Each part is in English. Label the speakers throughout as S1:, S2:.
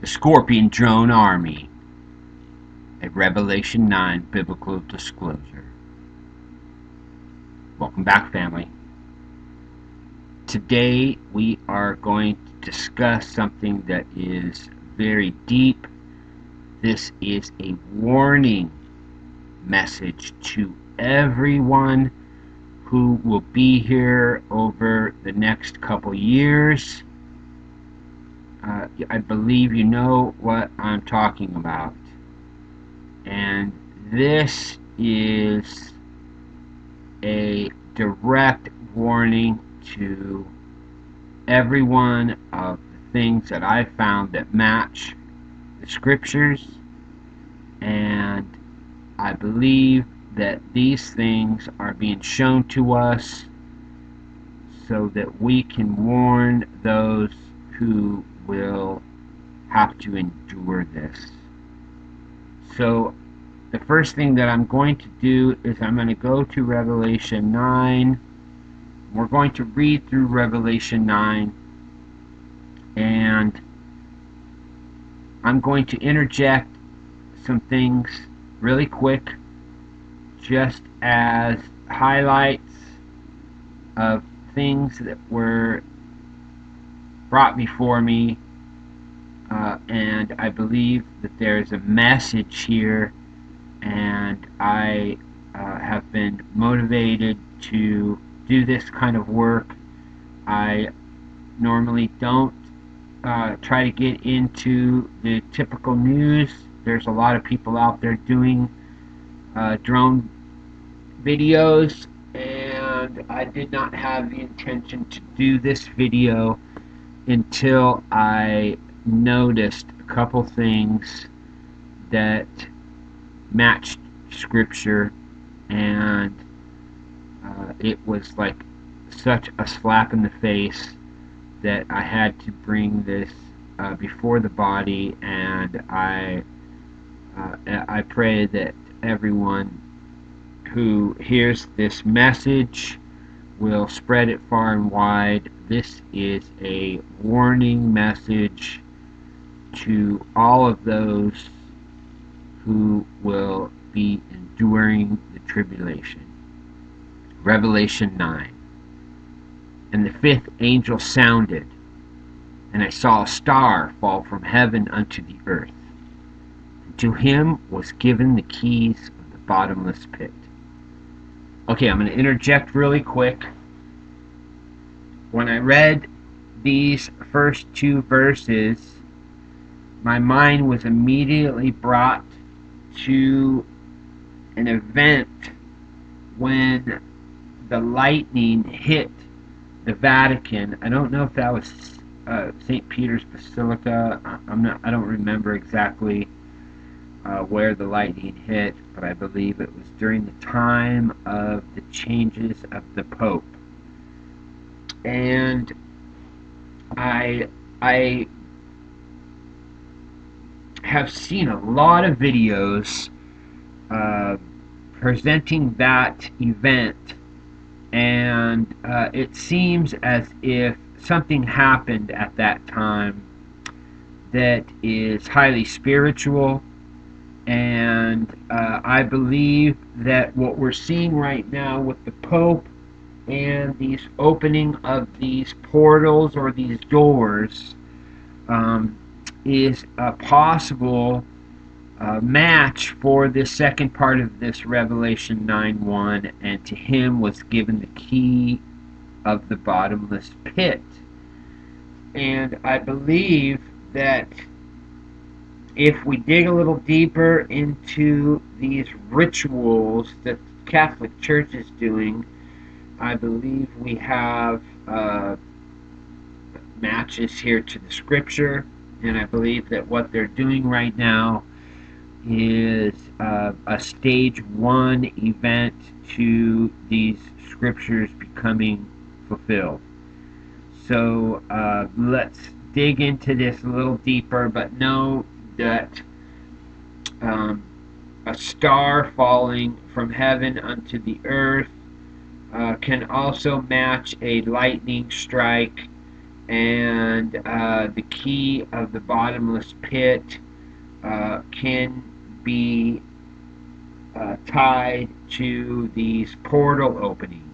S1: The Scorpion Drone Army, a Revelation 9 biblical disclosure. Welcome back, family. Today we are going to discuss something that is very deep. This is a warning message to everyone who will be here over the next couple years. I believe you know what I'm talking about. And this is a direct warning to everyone of the things that I found that match the scriptures, and I believe that these things are being shown to us so that we can warn those who will have to endure this. So the first thing that I'm going to do is I'm going to go to Revelation 9. We're going to read through Revelation 9, and I'm going to interject some things really quick just as highlights of things that were brought before me, and I believe that there's a message here, and I have been motivated to do this kind of work. I normally don't try to get into the typical news. There's a lot of people out there doing drone videos, and I did not have the intention to do this video until I noticed a couple things that matched scripture, and it was like such a slap in the face that I had to bring this before the body, and I pray that everyone who hears this message will spread it far and wide. This is a warning message to all of those who will be enduring the tribulation. Revelation 9. And the fifth angel sounded, and I saw a star fall from heaven unto the earth. And to him was given the keys of the bottomless pit. Okay, I'm going to interject really quick. When I read these first two verses, my mind was immediately brought to an event when the lightning hit the Vatican. I don't know if that was St. Peter's Basilica. I don't remember exactly where the lightning hit, but I believe it was during the time of the changes of the Pope. And I have seen a lot of videos presenting that event, and it seems as if something happened at that time that is highly spiritual, and I believe that what we're seeing right now with the Pope and these opening of these portals or these doors is a possible match for this second part of this Revelation 9:1, and to him was given the key of the bottomless pit. And I believe that if we dig a little deeper into these rituals that the Catholic Church is doing, I believe we have matches here to the scripture, and I believe that what they're doing right now is a stage one event to these scriptures becoming fulfilled. So let's dig into this a little deeper, but know that a star falling from heaven unto the earth can also match a lightning strike and the key of the bottomless pit can be tied to these portal openings.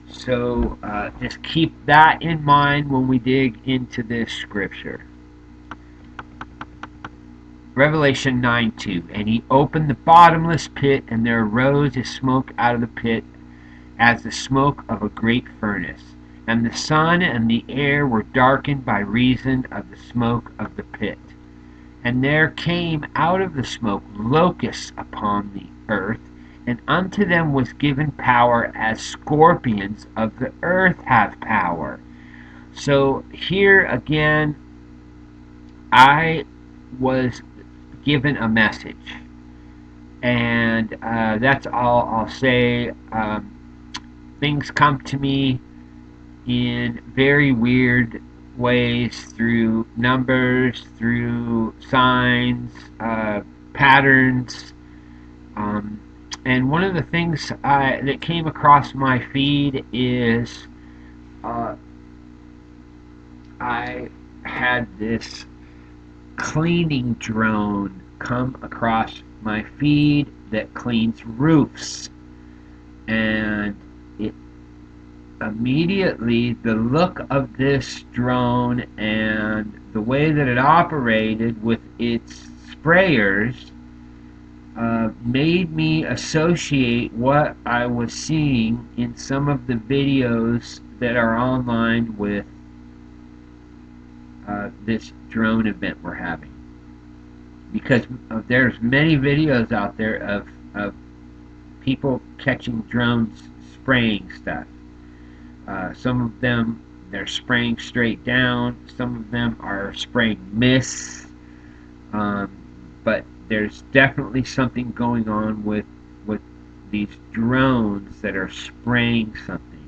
S1: So just keep that in mind when we dig into this scripture. Revelation 9:2. And he opened the bottomless pit, and there arose a smoke out of the pit as the smoke of a great furnace. And the sun and the air were darkened by reason of the smoke of the pit. And there came out of the smoke locusts upon the earth, and unto them was given power as scorpions of the earth have power. So here again, I was given a message, and that's all I'll say. Things come to me in very weird ways through numbers, through signs, patterns. And one of the things that came across my feed is I had this cleaning drone come across my feed that cleans roofs. And it immediately, the look of this drone and the way that it operated with its sprayers made me associate what I was seeing in some of the videos that are online with this drone event we're having. Because there's many videos out there of people catching drones spraying stuff. Some of them, they're spraying straight down. Some of them are spraying mists. But there's definitely something going on with these drones that are spraying something.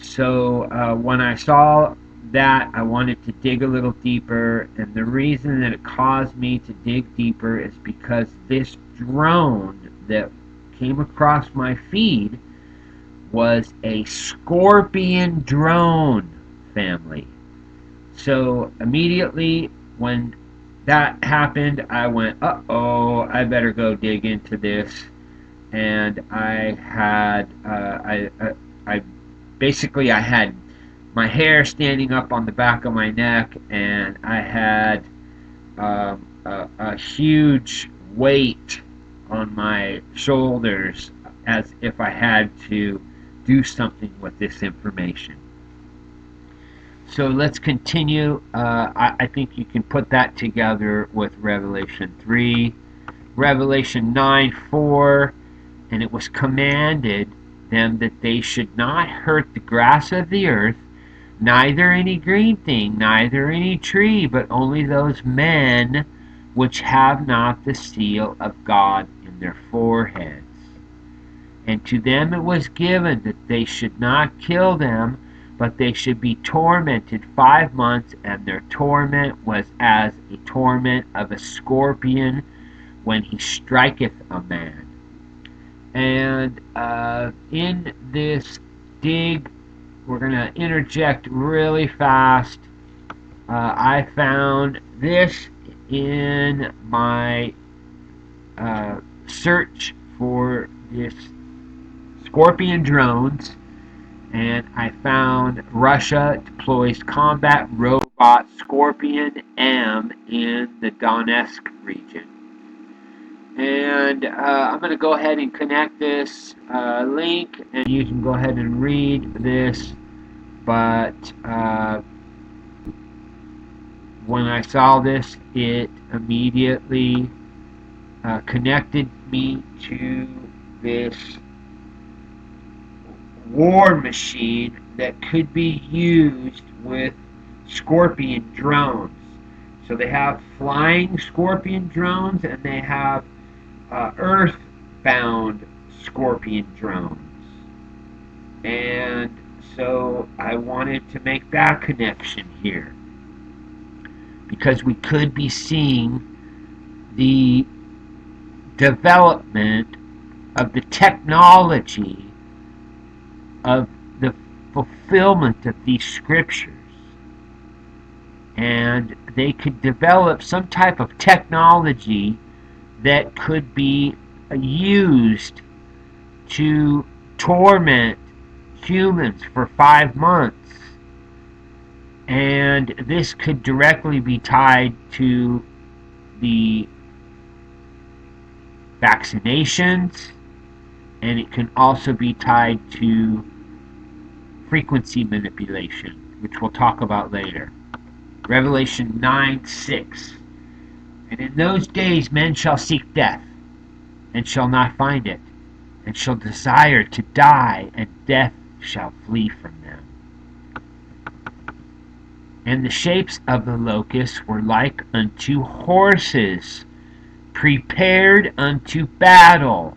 S1: So when I saw that, I wanted to dig a little deeper, and the reason that it caused me to dig deeper is because this drone that came across my feed was a scorpion drone family. So immediately when that happened, I went, uh-oh, I better go dig into this. And I had, I basically, I had my hair standing up on the back of my neck, and I had a huge weight on my shoulders as if I had to do something with this information. So let's continue. I think you can put that together with Revelation 3. Revelation 9:4, and it was commanded them that they should not hurt the grass of the earth, neither any green thing, neither any tree, but only those men which have not the seal of God in their foreheads. And to them it was given that they should not kill them, but they should be tormented 5 months, and their torment was as a torment of a scorpion when he striketh a man. And in this dig, we're going to interject really fast. I found this in my search for this scorpion drones, and I found Russia deploys combat robot Scorpion M in the Donetsk region. And I'm going to go ahead and connect this link, and you can go ahead and read this. But when I saw this, it immediately connected me to this war machine that could be used with Scorpion drones. So they have flying Scorpion drones, and they have earthbound Scorpion drones. And so I wanted to make that connection here, because we could be seeing the development of the technology of the fulfillment of these scriptures. and they could develop some type of technology that could be used to torment humans for 5 months. And this could directly be tied to the vaccinations, and it can also be tied to frequency manipulation, which we'll talk about later. Revelation 9:6. And in those days men shall seek death, and shall not find it, and shall desire to die, and death shall flee from them. And the shapes of the locusts were like unto horses, prepared unto battle,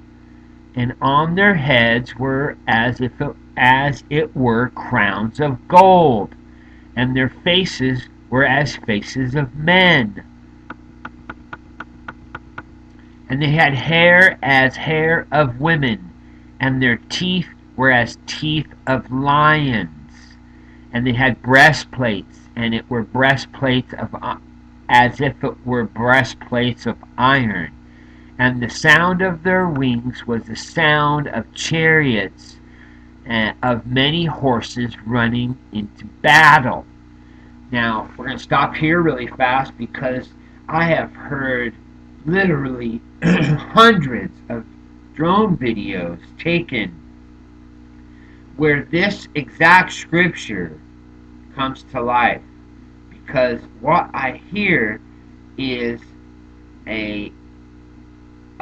S1: and on their heads were as it were crowns of gold, and their faces were as faces of men. And they had hair as hair of women, and their teeth were as teeth of lions. And they had breastplates, and it were breastplates of as if it were breastplates of iron. And the sound of their wings was the sound of chariots, of many horses running into battle. Now, we're going to stop here really fast because I have heard literally hundreds of drone videos taken where this exact scripture comes to life, because what I hear is a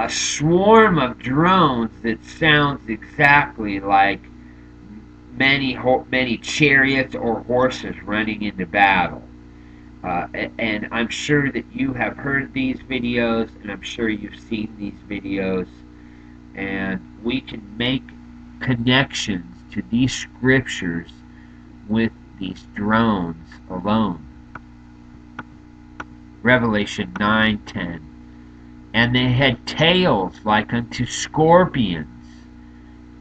S1: swarm of drones that sounds exactly like many chariots or horses running into battle. And I'm sure that you have heard these videos, and I'm sure you've seen these videos, and we can make connections to these scriptures with these drones alone. Revelation 9:10. And they had tails like unto scorpions,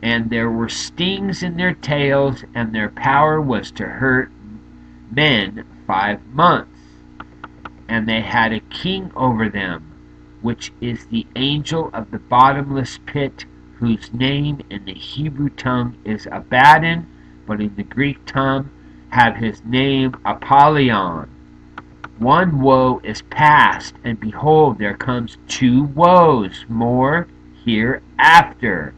S1: and there were stings in their tails, and their power was to hurt men 5 months. And they had a king over them, which is the angel of the bottomless pit, whose name in the Hebrew tongue is Abaddon, but in the Greek tongue have his name Apollyon. One woe is past, and behold, there comes 2 woes more hereafter.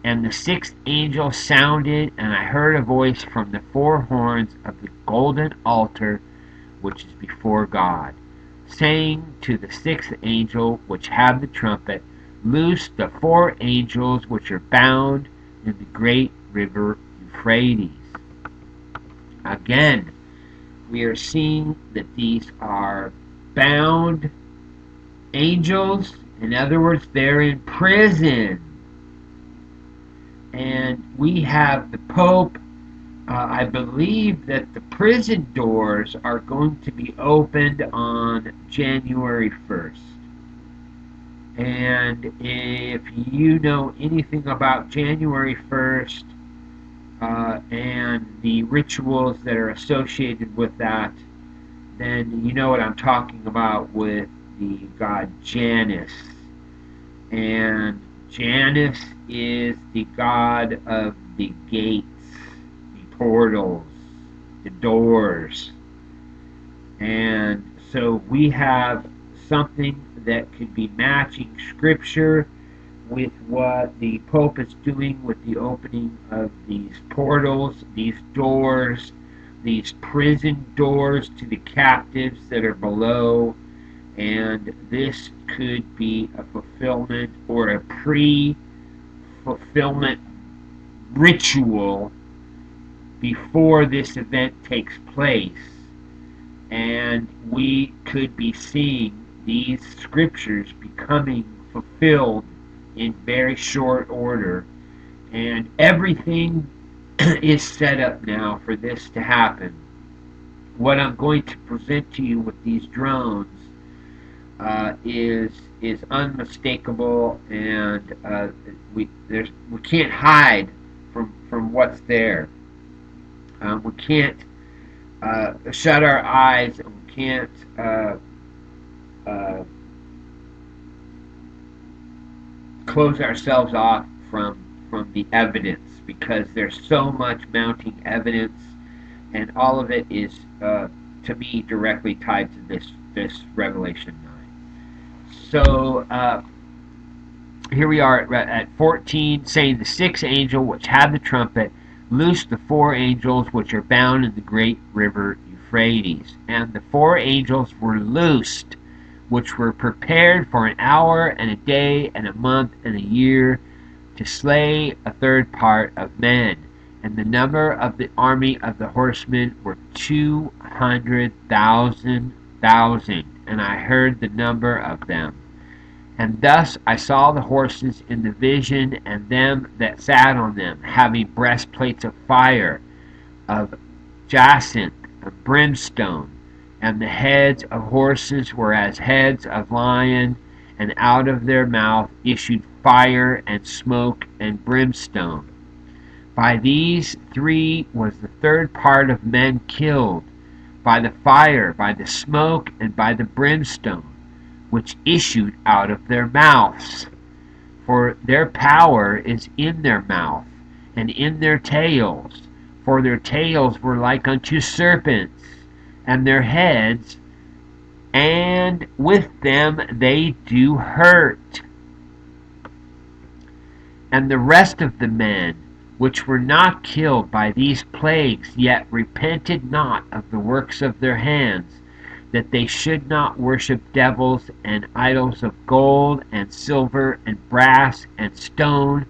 S1: And the 6th angel sounded, and I heard a voice from the 4 horns of the golden altar which is before God, saying to the 6th angel which had the trumpet, Loose the 4 angels which are bound in the great river Euphrates. Again, we are seeing that these are bound angels. In other words, they're in prison. And we have the Pope. I believe that the prison doors are going to be opened on January 1st. And if you know anything about January 1st and the rituals that are associated with that, then you know what I'm talking about with the god Janus. And Janus is the god of the gates, the portals, the doors. And so we have something that could be matching scripture with what the Pope is doing with the opening of these portals, these doors, these prison doors to the captives that are below. And this could be a fulfillment or a pre-fulfillment ritual before this event takes place. And we could be seeing these scriptures becoming fulfilled in very short order. And everything is set up now for this to happen. What I'm going to present to you with these drones is unmistakable, and we can't hide from what's there. We can't shut our eyes and we can't uh, close ourselves off from the evidence, because there's so much mounting evidence, and all of it is to me directly tied to this Revelation 9. So here we are at 14, saying the sixth angel which had the trumpet loosed the four angels which are bound in the great river Euphrates. And the four angels were loosed, which were prepared for an hour and a day and a month and a year, to slay a third part of men. And the number of the army of the horsemen were 200,000. And I heard the number of them. And thus I saw the horses in the vision, and them that sat on them, having breastplates of fire, of jacinth, of brimstone, and the heads of horses were as heads of lion, and out of their mouth issued fire and smoke and brimstone. By these three was the third part of men killed, by the fire, by the smoke, and by the brimstone, which issued out of their mouths. For their power is in their mouth, and in their tails. For their tails were like unto serpents, and their heads, and with them they do hurt. And the rest of the men, which were not killed by these plagues, yet repented not of the works of their hands, that they should not worship devils and idols of gold and silver and brass and stone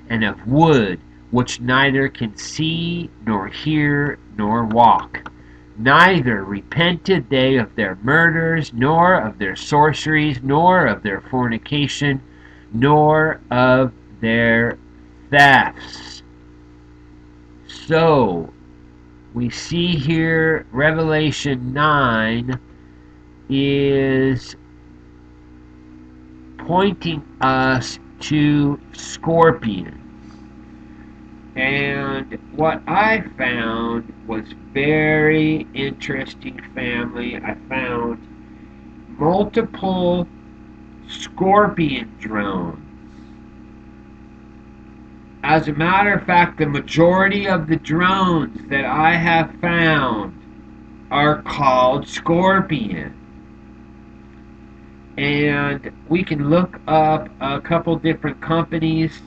S1: and of wood, which neither can see nor hear nor walk. Neither repented they of their murders, nor of their sorceries, nor of their fornication, nor of their thefts. So, we see here Revelation 9 is pointing us to scorpions. And what I found was very interesting, family. I found multiple scorpion drones. As a matter of fact, the majority of the drones that I have found are called scorpion. And we can look up a couple different companies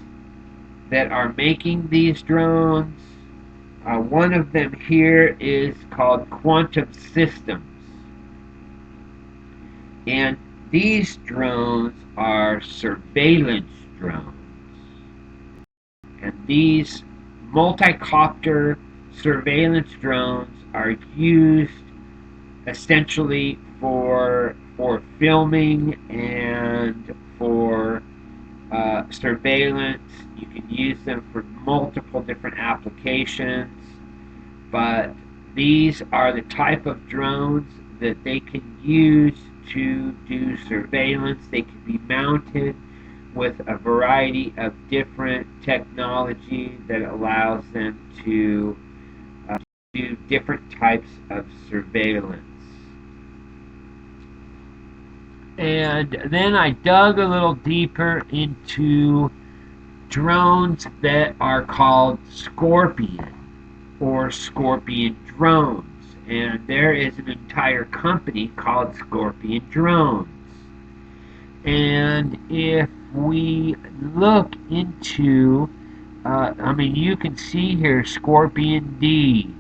S1: that are making these drones. One of them here is called Quantum Systems. And these drones are surveillance drones. And these multi-copter surveillance drones are used essentially for filming and for surveillance. You can use them for multiple different applications, but these are the type of drones that they can use to do surveillance. They can be mounted with a variety of different technology that allows them to do different types of surveillance. And then I dug a little deeper into drones that are called Scorpion or Scorpion drones. And there is an entire company called Scorpion Drones. And if we look into, you can see here Scorpion D,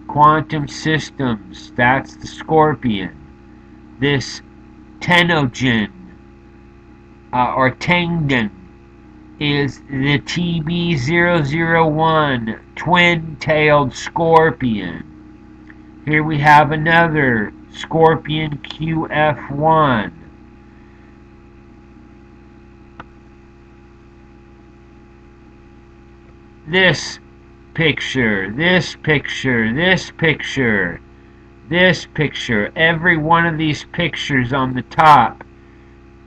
S1: Quantum Systems, that's the Scorpion. This Tenogen or Tengen is the TB001 twin-tailed scorpion. Here we have another Scorpion QF1. This picture, this picture, this picture, this picture, every one of these pictures on the top,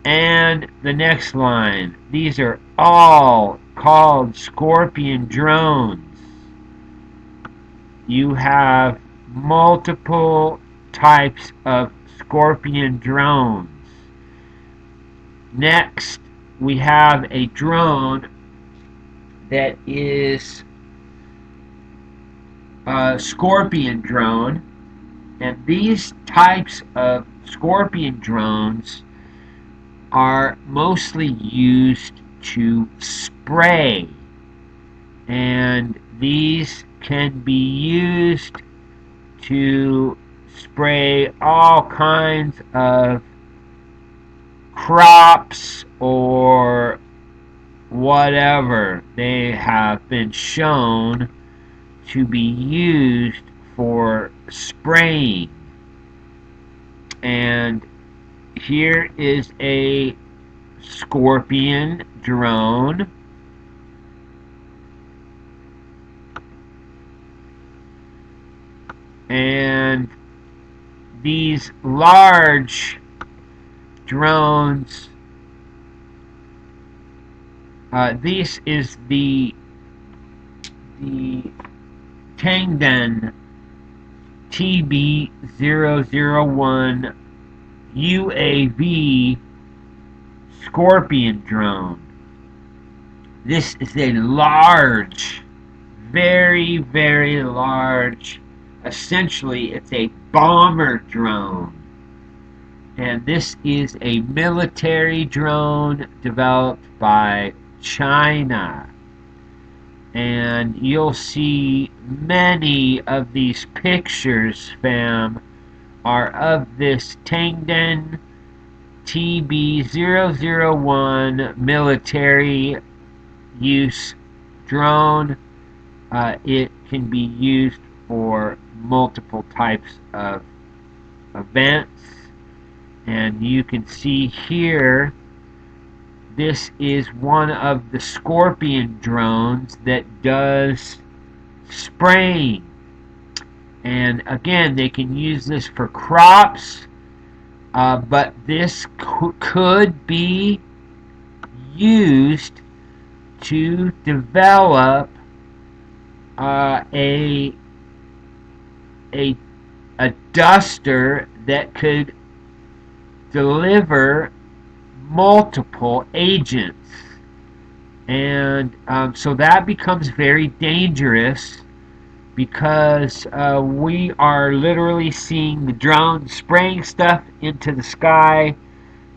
S1: and the next line. These are all called Scorpion drones. You have multiple types of Scorpion drones. Next, we have a drone that is a Scorpion drone, and these types of Scorpion drones are mostly used to spray, and these can be used to spray all kinds of crops or whatever. They have been shown to be used for spraying. And here is a Scorpion drone. And these large drones, this is the Tangden TB001 UAV Scorpion drone. This is a large, very, very large, essentially it's a bomber drone. And this is a military drone developed by China. And you'll see many of these pictures, fam, are of this Tangden TB001 military use drone. It can be used for multiple types of events. And you can see here, this is one of the Scorpion drones that does spraying. And again, they can use this for crops, but this could be used to develop a duster that could deliver multiple agents. And so that becomes very dangerous, because we are literally seeing the drones spraying stuff into the sky,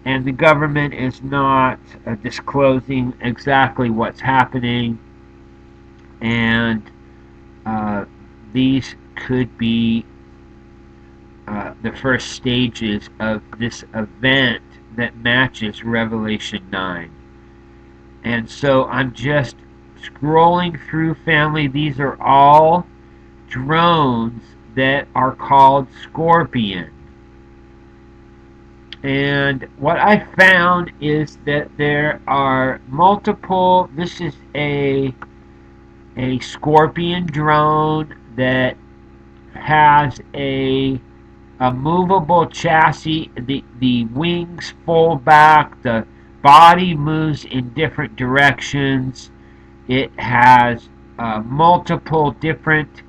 S1: and the government is not disclosing exactly what's happening. And these could be the first stages of this event that matches Revelation 9. And so I'm just scrolling through, family. These are all drones that are called Scorpion. And what I found is that there are multiple. This is a Scorpion drone that has a movable chassis. The wings fold back, the body moves in different directions. It has multiple different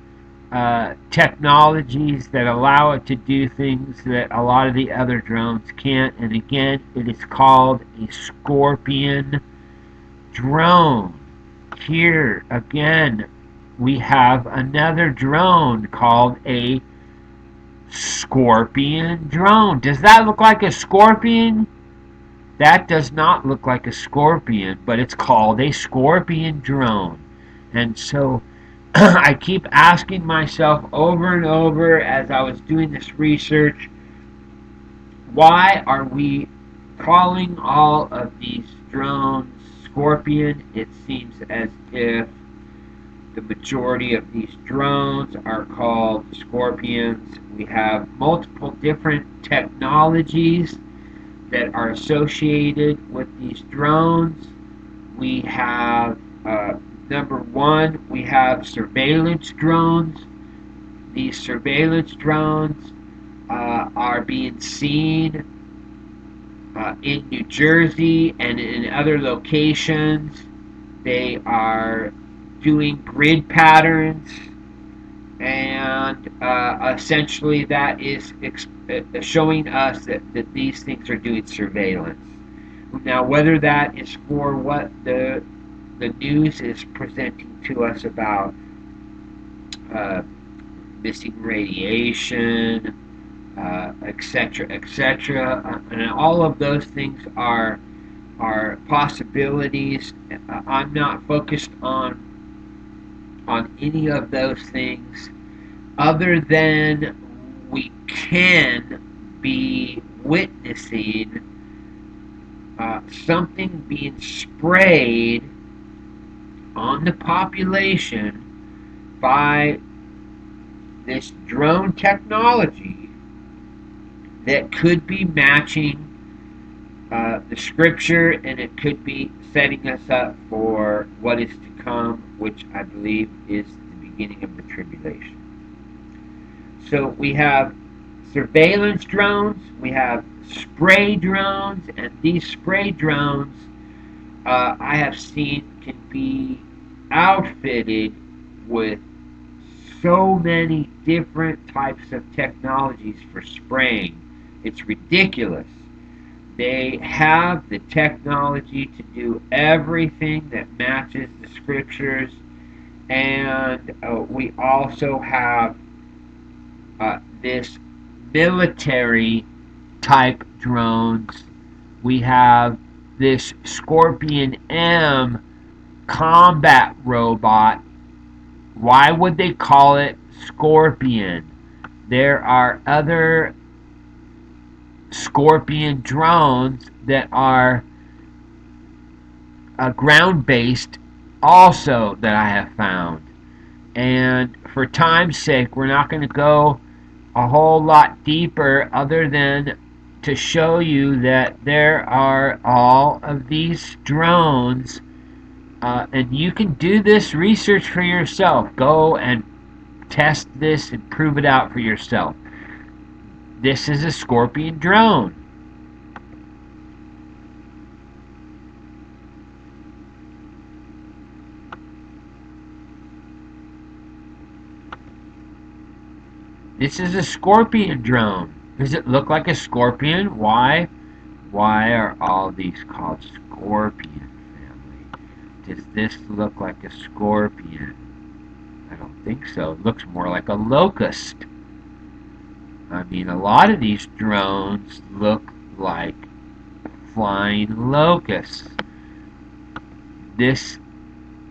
S1: technologies that allow it to do things that a lot of the other drones can't. And again, it is called a Scorpion drone. Here again, we have another drone called a Scorpion drone. Does that look like a scorpion? That does not look like a scorpion, but it's called a Scorpion drone. And so I keep asking myself over and over as I was doing this research, why are we calling all of these drones Scorpion? It seems as if the majority of these drones are called Scorpions. We have multiple different technologies that are associated with these drones. We have, number one, we have surveillance drones. These surveillance drones are being seen in New Jersey and in other locations. They are doing grid patterns, and and essentially that is showing us that these things are doing surveillance. Now, whether that is for what the news is presenting to us about uh, missing radiation, etc., etc., and all of those things are possibilities. I'm not focused on any of those things, other than we can be witnessing something being sprayed on the population by this drone technology that could be matching the scripture, and it could be setting us up for what is to come, which I believe is the beginning of the tribulation. So we have surveillance drones, we have spray drones, and these spray drones I have seen can be outfitted with so many different types of technologies for spraying. It's ridiculous. They have the technology to do everything that matches the scriptures, and we also have this military type drones. We have this Scorpion M combat robot. Why would they call it Scorpion? There are other Scorpion drones that are ground based also that I have found. And for time's sake, we're not going to go a whole lot deeper other than to show you that there are all of these drones, and you can do this research for yourself. Go and test this and prove it out for yourself. This is a Scorpion drone. This is a Scorpion drone. Does it look like a scorpion? Why? Why are all these called Scorpion, family? Does this look like a scorpion? I don't think so. It looks more like a locust. I mean, a lot of these drones look like flying locusts. This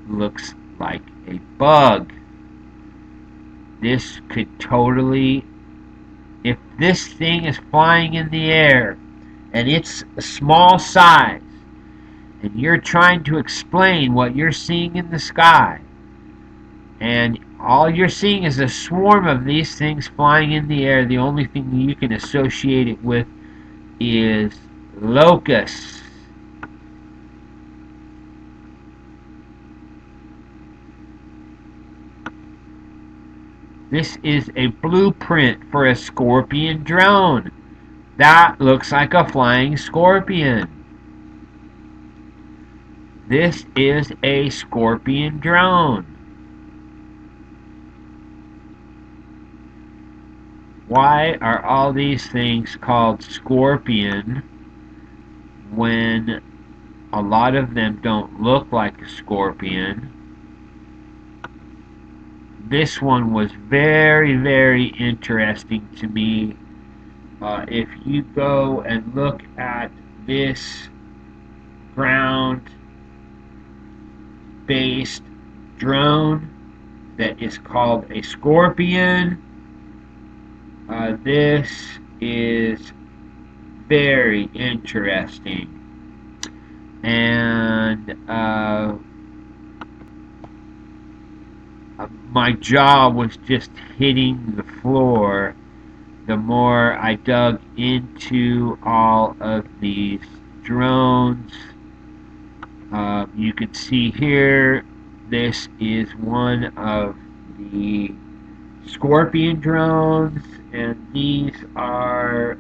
S1: looks like a bug. This could totally, if this thing is flying in the air and it's a small size, and you're trying to explain what you're seeing in the sky, and all you're seeing is a swarm of these things flying in the air, the only thing you can associate it with is locusts. This is a blueprint for a Scorpion drone. That looks like a flying scorpion. This is a Scorpion drone. Why are all these things called Scorpion when a lot of them don't look like a scorpion? This one was very, very interesting to me. If you go and look at this ground-based drone that is called a Scorpion, this is very interesting. And my jaw was just hitting the floor the more I dug into all of these drones. You can see here, this is one of the Scorpion drones, and these are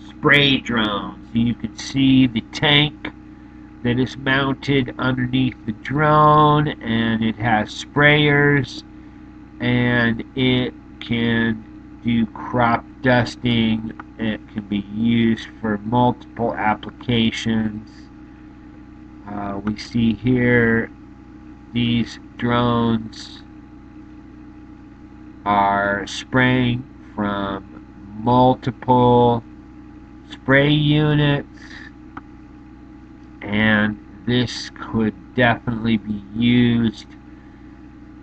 S1: spray drones. You can see the tank that is mounted underneath the drone, and it has sprayers, and it can do crop dusting. It can be used for multiple applications. We see here these drones are spraying from multiple spray units, and this could definitely be used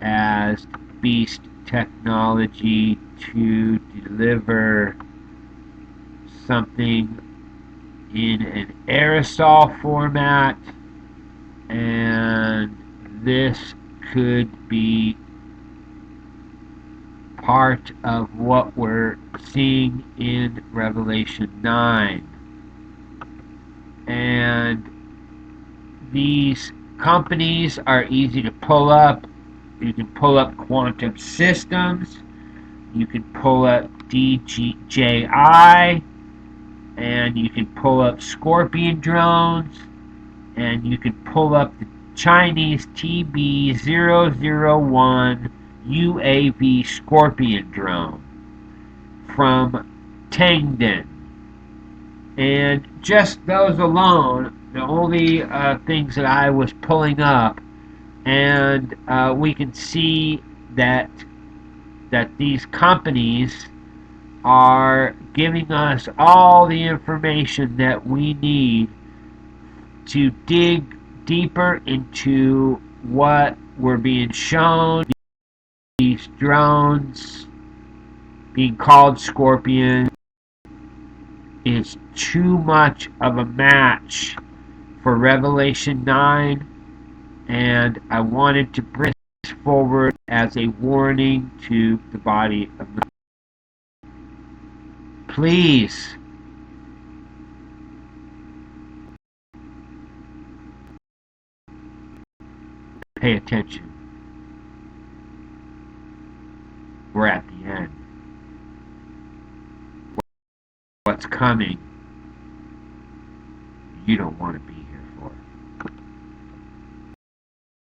S1: as beast technology to deliver something in an aerosol format, and this could be part of what we're seeing in Revelation 9. And these companies are easy to pull up. You can pull up Quantum Systems, you can pull up DJI, and you can pull up Scorpion drones, and you can pull up the Chinese TB001 UAV Scorpion drone from Tangden. And just those alone, the only things that I was pulling up, and we can see that these companies are giving us all the information that we need to dig deeper into what we're being shown. These drones being called Scorpion is too much of a match for Revelation 9, and I wanted to bring this forward as a warning to the body of the. Please pay attention. We're at the end. What's coming, you don't want to be